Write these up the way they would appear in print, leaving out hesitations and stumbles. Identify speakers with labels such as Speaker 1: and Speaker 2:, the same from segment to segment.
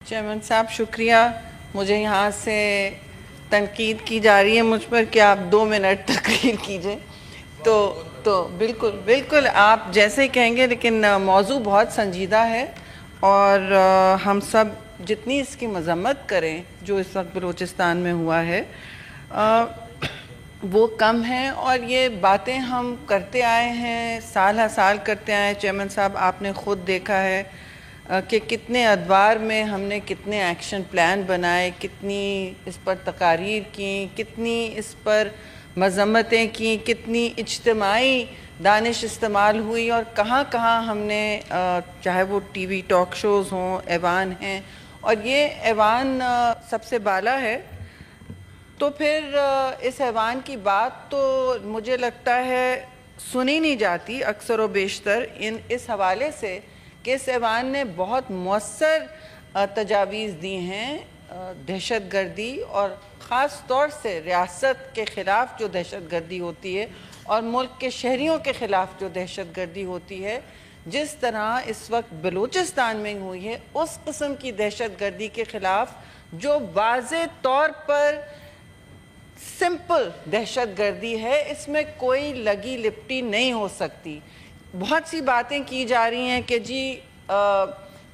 Speaker 1: Chairman صاحب شکریہ. مجھے یہاں سے تنقید کی جا رہی ہے مجھ پر کہ آپ 2 منٹ تقریر کیجئے. تو بالکل آپ جیسے کہیں گے، لیکن موضوع بہت سنجیدہ ہے اور ہم سب جتنی اس کی مذمت کریں جو اس وقت بلوچستان میں ہوا ہے وہ کم ہیں. اور یہ باتیں ہم کرتے آئے ہیں، سال ہر سال کرتے آئے ہیں. چیئرمین صاحب آپ نے خود دیکھا ہے کہ کتنے ادوار میں ہم نے کتنے ایکشن پلان بنائے، کتنی اس پر تقاریر کیں، کتنی اس پر مذمتیں کیں، کتنی اجتماعی دانش استعمال ہوئی، اور کہاں کہاں ہم نے چاہے وہ ٹی وی ٹاک شوز ہوں، ایوان ہیں، اور یہ ایوان سب سے بالا ہے. تو پھر اس ایوان کی بات تو مجھے لگتا ہے سنی نہیں جاتی اکثر و بیشتر اس حوالے سے کہ اس ایوان نے بہت مؤثر تجاویز دی ہیں دہشت گردی اور خاص طور سے ریاست کے خلاف جو دہشت گردی ہوتی ہے اور ملک کے شہریوں کے خلاف جو دہشت گردی ہوتی ہے. جس طرح اس وقت بلوچستان میں ہوئی ہے اس قسم کی دہشت گردی کے خلاف جو واضح طور پر سمپل دہشت گردی ہے، اس میں کوئی لگی لپٹی نہیں ہو سکتی. بہت سی باتیں کی جا رہی ہیں کہ جی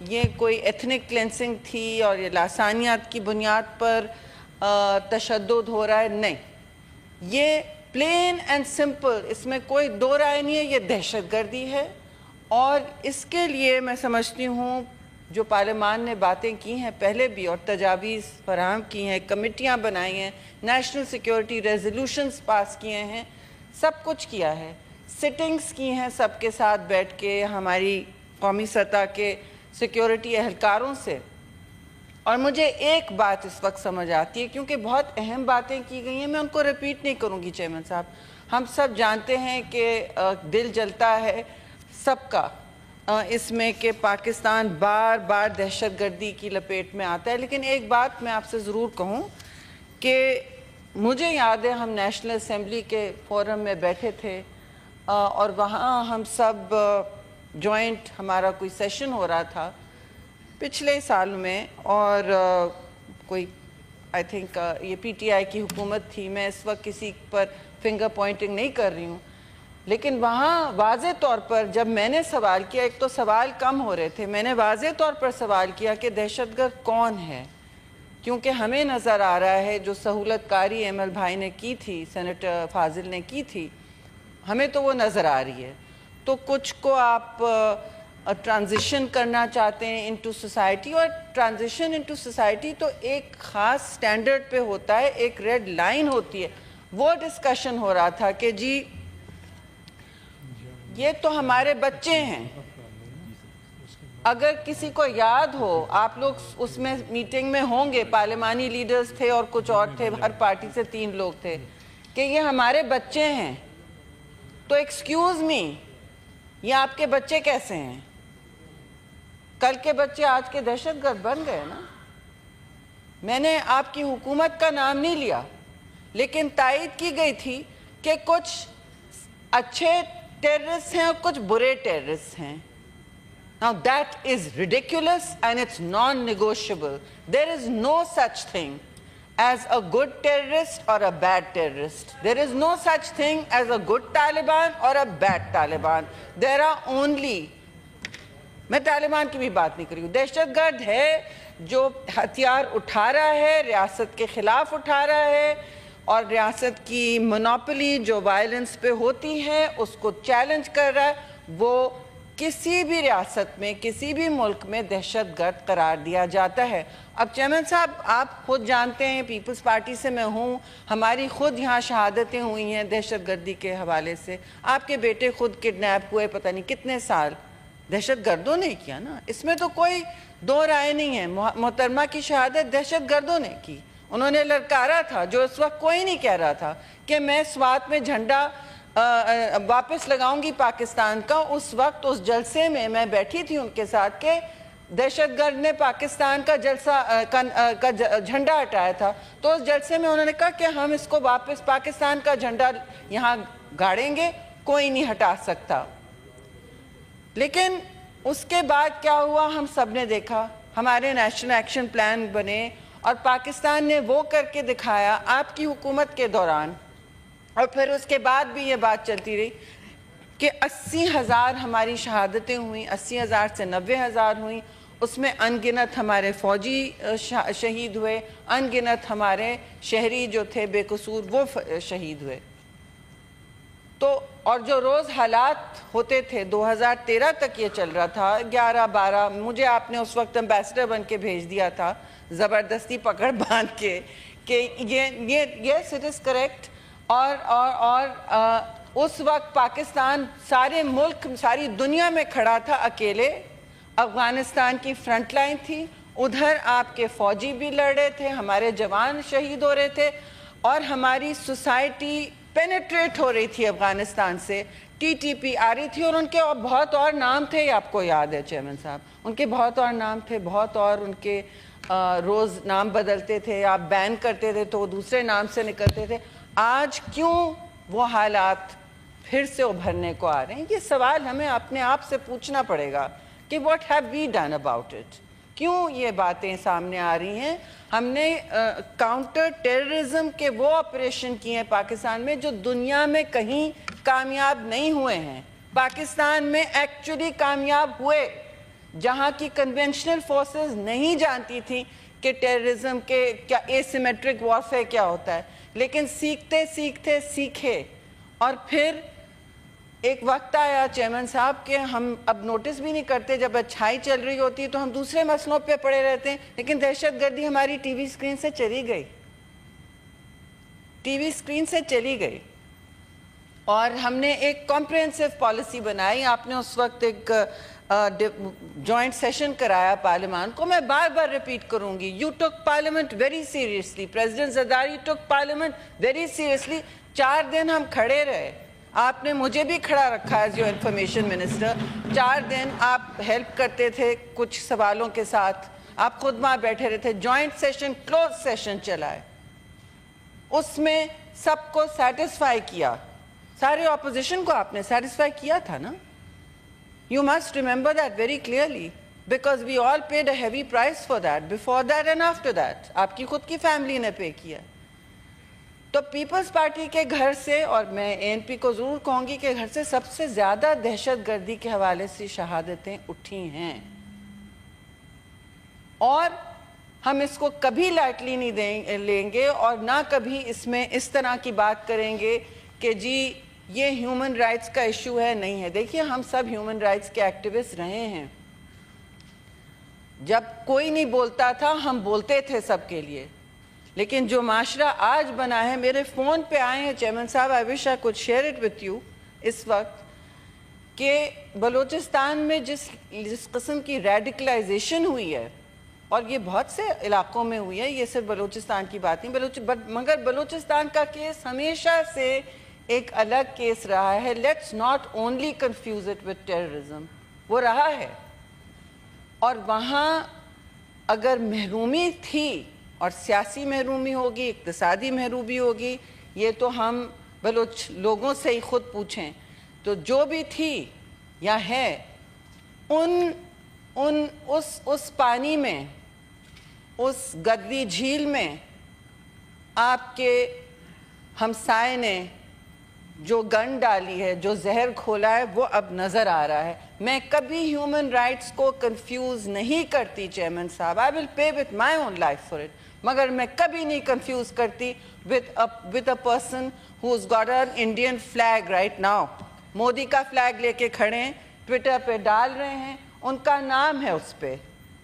Speaker 1: یہ کوئی ایتھنک کلینسنگ تھی اور یہ لسانیات کی بنیاد پر تشدد ہو رہا ہے. نہیں، یہ پلین اینڈ سمپل، اس میں کوئی دو رائے نہیں ہے، یہ دہشت گردی ہے. اور اس کے لیے میں سمجھتی ہوں جو پارلیمان نے باتیں کی ہیں پہلے بھی اور تجاویز فراہم کی ہیں، کمیٹیاں بنائی ہیں، نیشنل سیکیورٹی ریزولوشنز پاس کیے ہیں، سب کچھ کیا ہے. سٹنگز کی ہیں سب کے ساتھ بیٹھ کے ہماری قومی سطح کے سیکیورٹی اہلکاروں سے. اور مجھے ایک بات اس وقت سمجھ آتی ہے کیونکہ بہت اہم باتیں کی گئی ہیں، میں ان کو ریپیٹ نہیں کروں گی چیئرمین صاحب. ہم سب جانتے ہیں کہ دل جلتا ہے سب کا اس میں کہ پاکستان بار بار دہشت گردی کی لپیٹ میں آتا ہے. لیکن ایک بات میں آپ سے ضرور کہوں کہ مجھے یاد ہے ہم نیشنل اسمبلی کے فورم میں بیٹھے تھے اور وہاں ہم سب جوائنٹ ہمارا کوئی سیشن ہو رہا تھا پچھلے سال میں، اور کوئی آئی تھنک یہ پی ٹی آئی کی حکومت تھی. میں اس وقت کسی پر فنگر پوائنٹنگ نہیں کر رہی ہوں، لیکن وہاں واضح طور پر جب میں نے سوال کیا، ایک تو سوال کم ہو رہے تھے، میں نے واضح طور پر سوال کیا کہ دہشت گرد کون ہے، کیونکہ ہمیں نظر آ رہا ہے جو سہولت کاری ایم ایل بھائی نے کی تھی، سینیٹر فاضل نے کی تھی، ہمیں تو وہ نظر آ رہی ہے. تو کچھ کو آپ ٹرانزیشن کرنا چاہتے ہیں انٹو سوسائٹی، اور ٹرانزیشن انٹو سوسائٹی تو ایک خاص سٹینڈرڈ پہ ہوتا ہے، ایک ریڈ لائن ہوتی ہے. وہ ڈسکشن ہو رہا تھا کہ جی یہ تو ہمارے بچے ہیں. اگر کسی کو یاد ہو، آپ لوگ اس میں میٹنگ میں ہوں گے، پارلیمانی لیڈرز تھے اور کچھ اور تھے، ہر پارٹی سے 3 لوگ تھے، کہ یہ ہمارے بچے ہیں. تو ایکسکیوز می، یہ آپ کے بچے کیسے ہیں؟ کل کے بچے آج کے دہشت گرد بن گئے نا. میں نے آپ کی حکومت کا نام نہیں لیا، لیکن تائید کی گئی تھی کہ کچھ اچھے ٹیررسٹ ہیں اور کچھ برے ٹیررسٹ ہیں. Now that is ridiculous and it's non-negotiable. There is no such thing as a good terrorist or a bad terrorist. There is no such thing as a good Taliban or a bad Taliban. There are only, میں طالبان کی بھی بات نہیں کری ہوں، دہشت گرد ہے جو ہتھیار اٹھا رہا ہے، ریاست کے خلاف اٹھا رہا ہے، اور ریاست کی مونوپلی جو وائلنس پہ ہوتی ہے اس کو چیلنج کر رہا ہے. وہ کسی بھی ریاست میں، کسی بھی ملک میں دہشت گرد قرار دیا جاتا ہے. اب چیئرمین صاحب آپ خود جانتے ہیں، پیپلز پارٹی سے میں ہوں، ہماری خود یہاں شہادتیں ہوئی ہیں دہشت گردی کے حوالے سے. آپ کے بیٹے خود کڈنیپ ہوئے پتہ نہیں کتنے سال، دہشت گردوں نے کیا نا، اس میں تو کوئی دو رائے نہیں ہے. محترمہ کی شہادت دہشت گردوں نے کی، انہوں نے للکارا تھا، جو اس وقت کوئی نہیں کہہ رہا تھا کہ میں سوات میں جھنڈا واپس لگاؤں گی پاکستان کا. اس وقت اس جلسے میں میں بیٹھی تھی ان کے ساتھ کہ دہشت گرد نے پاکستان کا جھنڈا ہٹایا تھا. تو اس جلسے میں انہوں نے کہا کہ ہم اس کو واپس پاکستان کا جھنڈا یہاں گاڑیں گے، کوئی نہیں ہٹا سکتا. لیکن اس کے بعد کیا ہوا ہم سب نے دیکھا. ہمارے نیشنل ایکشن پلان بنے اور پاکستان نے وہ کر کے دکھایا آپ کی حکومت کے دوران، اور پھر اس کے بعد بھی یہ بات چلتی رہی کہ 80,000 ہماری شہادتیں ہوئیں، 80,000 سے 90,000 ہوئیں، اس میں ان گنت ہمارے فوجی شہید ہوئے، ان گنت ہمارے شہری جو تھے بے قصور وہ شہید ہوئے۔ تو اور جو روز حالات ہوتے تھے 2013 تک یہ چل رہا تھا، 11-12 مجھے آپ نے اس وقت امبیسڈر بن کے بھیج دیا تھا زبردستی پکڑ باندھ کے کہ yes it is correct، اور اس وقت پاکستان سارے ملک ساری دنیا میں کھڑا تھا اکیلے، افغانستان کی فرنٹ لائن تھی، ادھر آپ کے فوجی بھی لڑ رہے تھے، ہمارے جوان شہید ہو رہے تھے، اور ہماری سوسائٹی پینیٹریٹ ہو رہی تھی افغانستان سے، ٹی ٹی پی آ رہی تھی، اور ان کے بہت اور نام تھے، آپ کو یاد ہے چیئرمین صاحب، ان کے بہت اور نام تھے، بہت اور ان کے روز نام بدلتے تھے، آپ بین کرتے تھے تو وہ دوسرے نام سے نکلتے تھے۔ آج کیوں وہ حالات پھر سے ابھرنے کو آ رہے ہیں؟ یہ سوال ہمیں اپنے آپ سے پوچھنا پڑے گا کہ what have we done about it؟ کیوں یہ باتیں سامنے آ رہی ہیں؟ ہم نے کاؤنٹر ٹیررزم کے وہ آپریشن کیے ہیں پاکستان میں جو دنیا میں کہیں کامیاب نہیں ہوئے ہیں، پاکستان میں ایکچولی کامیاب ہوئے، جہاں کی کنونشنل فورسز نہیں جانتی تھیں کہ ٹیررزم کے کیا ایسیمیٹرک وارفیئر کیا ہوتا ہے، لیکن سیکھتے سیکھتے سیکھے، اور پھر ایک وقت آیا چیئرمین صاحب کہ ہم اب نوٹس بھی نہیں کرتے، جب اچھائی چل رہی ہوتی ہے تو ہم دوسرے مسئلوں پہ پڑے رہتے ہیں، لیکن دہشت گردی ہماری ٹی وی اسکرین سے چلی گئی، ٹی وی اسکرین سے چلی گئی، اور ہم نے ایک کمپریہنسو پالیسی بنائی۔ آپ نے اس وقت ایک جوائنٹ سیشن کرایا پارلیمان کو، میں بار بار ریپیٹ کروں گی، you took parliament very seriously, president Zardari took parliament very seriously. 4 دن ہم کھڑے رہے، آپ نے مجھے بھی کھڑا رکھا ایز یور انفارمیشن منسٹر، 4 دن آپ ہیلپ کرتے تھے کچھ سوالوں کے ساتھ، آپ خود وہاں بیٹھے رہے تھے، جوائنٹ سیشن کلوز سیشن چلائے، اس میں سب کو سیٹسفائی کیا، سارے اپوزیشن کو آپ نے سیٹسفائی کیا تھا نا؟ You must remember that very clearly because we all paid a heavy price for that, before that and after that. آپ کی خود کی فیملی نے پے کیا۔ تو پیپلز پارٹی کے گھر سے، اور میں اے این پی کو ضرور کہوں گی کہ گھر سے سب سے زیادہ دہشت گردی کے حوالے سے شہادتیں اٹھی ہیں، اور ہم اس کو کبھی لائٹلی نہیں لیں گے، اور نہ کبھی اس میں اس طرح کی بات کریں گے کہ جی یہ ہیومن رائٹس کا ایشو ہے، نہیں ہے۔ دیکھیے ہم سب ہیومن رائٹس کے ایکٹیوسٹ رہے ہیں، جب کوئی نہیں بولتا تھا ہم بولتے تھے سب کے لیے، لیکن جو معاشرہ آج بنا ہے، میرے فون پہ آئے ہیں چیئرمین صاحب، I wish I could share it with you اس وقت، کہ بلوچستان میں جس قسم کی ریڈیکلائزیشن ہوئی ہے، اور یہ بہت سے علاقوں میں ہوئی ہے، یہ صرف بلوچستان کی بات نہیں، مگر بلوچستان کا کیس ہمیشہ سے ایک الگ کیس رہا ہے۔ Let's not only confuse it with terrorism, وہ رہا ہے، اور وہاں اگر محرومی تھی، اور سیاسی محرومی ہوگی، اقتصادی محرومی ہوگی، یہ تو ہم بلوچ لوگوں سے ہی خود پوچھیں، تو جو بھی تھی یا ہے، اس پانی میں، اس گدری جھیل میں آپ کے ہمسائے نے جو گن ڈالی ہے، جو زہر کھولا ہے، وہ اب نظر آ رہا ہے۔ میں کبھی ہیومن رائٹس کو کنفیوز نہیں کرتی چیئرمین صاحب، I will pay with my own life for it, مگر میں کبھی نہیں کنفیوز کرتی with a person who's got an Indian flag right now۔ Modi کا فلیگ لے کے کھڑے ہیں، ٹویٹر پہ ڈال رہے ہیں، ان کا نام ہے اس پہ،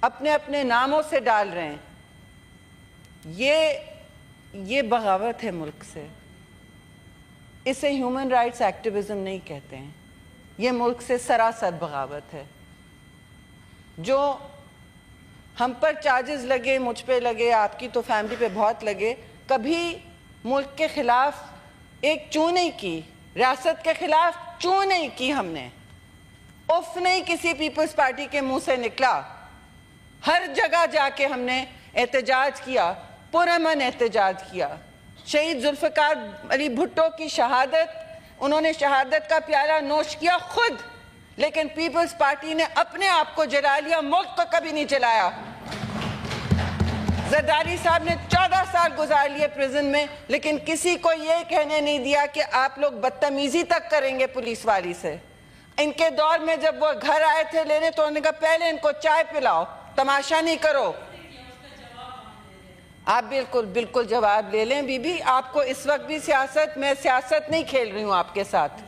Speaker 1: اپنے اپنے ناموں سے ڈال رہے ہیں، یہ بغاوت ہے ملک سے، اسے ہیومن رائٹس ایکٹیوزم نہیں کہتے ہیں، یہ ملک سے سراسر بغاوت ہے۔ جو ہم پر چارجز لگے، مجھ پہ لگے، آپ کی تو فیملی پہ بہت لگے، کبھی ملک کے خلاف ایک چوں نہیں کی، ریاست کے خلاف چوں نہیں کی، ہم نے اف نہیں کسی پیپلز پارٹی کے منہ سے نکلا، ہر جگہ جا کے ہم نے احتجاج کیا، پرامن احتجاج کیا۔ شہید ذوالفقار علی بھٹو کی شہادت، انہوں نے شہادت کا پیالہ نوش کیا خود، لیکن پیپلز پارٹی نے اپنے آپ کو جلا لیا، ملک کو کبھی نہیں جلایا۔ زرداری صاحب نے 14 سال گزار لیے پریزن میں، لیکن کسی کو یہ کہنے نہیں دیا کہ آپ لوگ بدتمیزی تک کریں گے پولیس والی سے۔ ان کے دور میں جب وہ گھر آئے تھے لینے تو انہوں نے کہا پہلے ان کو چائے پلاؤ، تماشا نہیں کرو۔ آپ بالکل جواب لے لیں بی بی، آپ کو اس وقت بھی سیاست، میں سیاست نہیں کھیل رہی ہوں آپ کے ساتھ،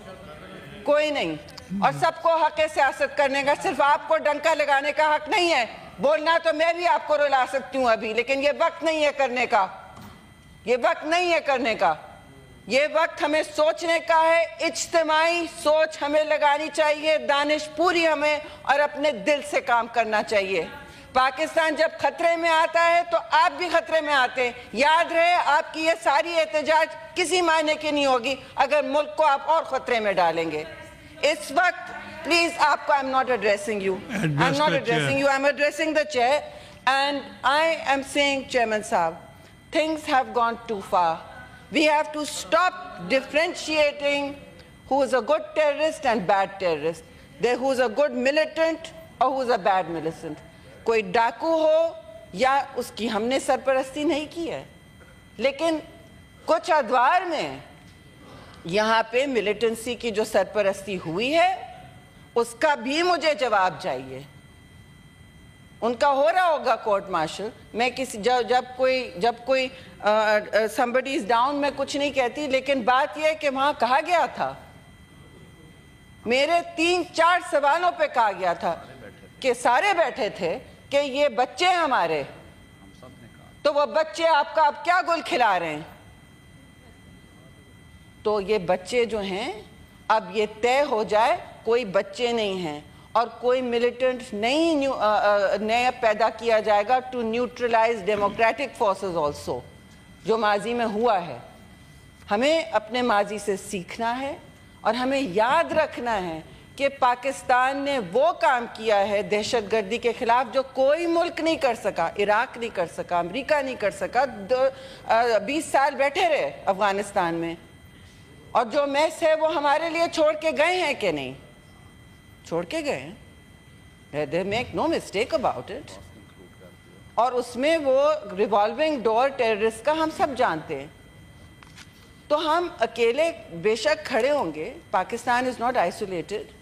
Speaker 1: کوئی نہیں، اور سب کو حق ہے سیاست کرنے کا، صرف آپ کو ڈنکا لگانے کا حق نہیں ہے۔ بولنا تو میں بھی آپ کو رلا سکتی ہوں ابھی، لیکن یہ وقت نہیں ہے کرنے کا، یہ وقت نہیں ہے کرنے کا، یہ وقت ہمیں سوچنے کا ہے، اجتماعی سوچ ہمیں لگانی چاہیے، دانش پوری ہمیں اور اپنے دل سے کام کرنا چاہیے۔ پاکستان جب خطرے میں آتا ہے تو آپ بھی خطرے میں آتے ہیں، یاد رہے آپ کی یہ ساری احتجاج کسی معنی کی نہیں ہوگی اگر ملک کو آپ اور خطرے میں ڈالیں گے۔ اس وقت پلیز آپ کو I'm not addressing you, I'm not addressing you, I'm addressing the chair, and I am saying, Chairman Sahab, things have gone too far. We have to stop differentiating who is a good terrorist and bad terrorist, who is a good militant or who is a bad militant. کوئی ڈاکو ہو یا اس کی ہم نے سرپرستی نہیں کی ہے، لیکن کچھ ادوار میں یہاں پہ ملیٹنسی کی جو سرپرستی ہوئی ہے اس کا بھی مجھے جواب چاہیے۔ ان کا ہو رہا ہوگا کورٹ مارشل، میں کسی جب کوئی somebody is down میں کچھ نہیں کہتی، لیکن بات یہ ہے کہ وہاں کہا گیا تھا، میرے 3-4 سوالوں پہ کہا گیا تھا کہ سارے بیٹھے تھے کہ یہ بچے ہمارے، تو وہ بچے آپ کا اب کیا گل کھلا رہے ہیں؟ تو یہ بچے جو ہیں اب یہ طے ہو جائے کوئی بچے نہیں ہیں اور کوئی ملیٹنٹ نیا پیدا کیا جائے گا to neutralize democratic forces also, جو ماضی میں ہوا ہے۔ ہمیں اپنے ماضی سے سیکھنا ہے اور ہمیں یاد رکھنا ہے کہ پاکستان نے وہ کام کیا ہے دہشت گردی کے خلاف جو کوئی ملک نہیں کر سکا، عراق نہیں کر سکا، امریکہ نہیں کر سکا، 20 سال بیٹھے رہے افغانستان میں، اور جو میس ہے وہ ہمارے لیے چھوڑ کے گئے ہیں کہ نہیں؟ چھوڑ کے گئے ہیں، they make no mistake about it، اور اس میں وہ ریوالونگ ڈور ٹیررسٹ کا ہم سب جانتے ہیں۔ تو ہم اکیلے بے شک کھڑے ہوں گے، پاکستان is not isolated،